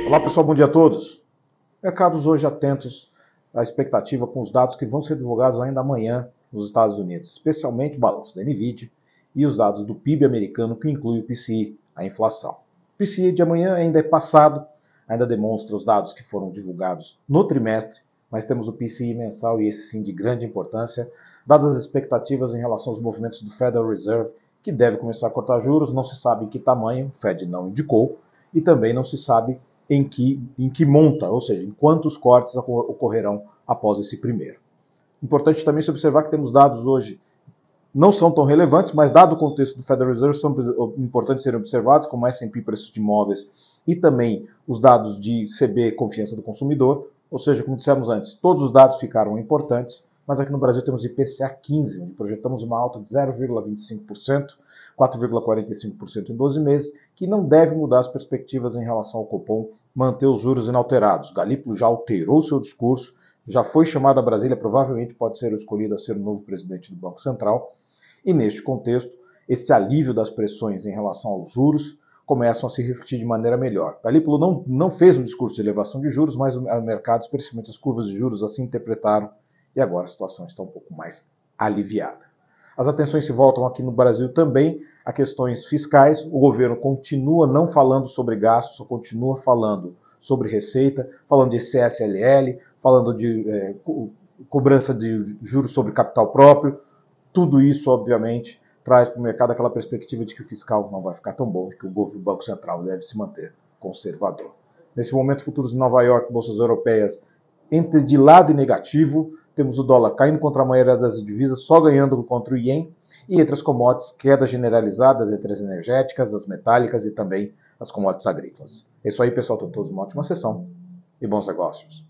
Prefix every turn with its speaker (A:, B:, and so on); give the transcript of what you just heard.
A: Olá pessoal, bom dia a todos. Mercados hoje atentos à expectativa com os dados que vão ser divulgados ainda amanhã nos Estados Unidos, especialmente o balanço da Nvidia e os dados do PIB americano, que inclui o PCI, a inflação. O PCI de amanhã ainda é passado, ainda demonstra os dados que foram divulgados no trimestre, mas temos o PCI mensal e esse sim de grande importância, dadas as expectativas em relação aos movimentos do Federal Reserve, que deve começar a cortar juros, não se sabe em que tamanho, o Fed não indicou, e também não se sabe em que monta, ou seja, em quantos cortes ocorrerão após esse primeiro. Importante também se observar que temos dados hoje, não são tão relevantes, mas dado o contexto do Federal Reserve, são importantes serem observados, como o S&P preços de imóveis e também os dados de CB, confiança do consumidor, ou seja, como dissemos antes, todos os dados ficaram importantes, mas aqui no Brasil temos IPCA 15, onde projetamos uma alta de 0,25%, 4,45% em 12 meses, que não deve mudar as perspectivas em relação ao Copom manter os juros inalterados. Galípolo já alterou seu discurso, já foi chamado a Brasília, provavelmente pode ser escolhido a ser o novo presidente do Banco Central, e neste contexto, este alívio das pressões em relação aos juros começam a se refletir de maneira melhor. Galípolo não fez um discurso de elevação de juros, mas o mercado, especialmente as curvas de juros, assim interpretaram, e agora a situação está um pouco mais aliviada. As atenções se voltam aqui no Brasil também a questões fiscais. O governo continua não falando sobre gastos, só continua falando sobre receita, falando de CSLL, falando de cobrança de juros sobre capital próprio. Tudo isso, obviamente, traz para o mercado aquela perspectiva de que o fiscal não vai ficar tão bom, que o Banco Central deve se manter conservador. Nesse momento, futuros em Nova York, bolsas europeias entre de lado e negativo, temos o dólar caindo contra a maioria das divisas, só ganhando contra o ien, e entre as commodities, quedas generalizadas entre as energéticas, as metálicas e também as commodities agrícolas. É isso aí, pessoal. Tenham todos uma ótima sessão e bons negócios.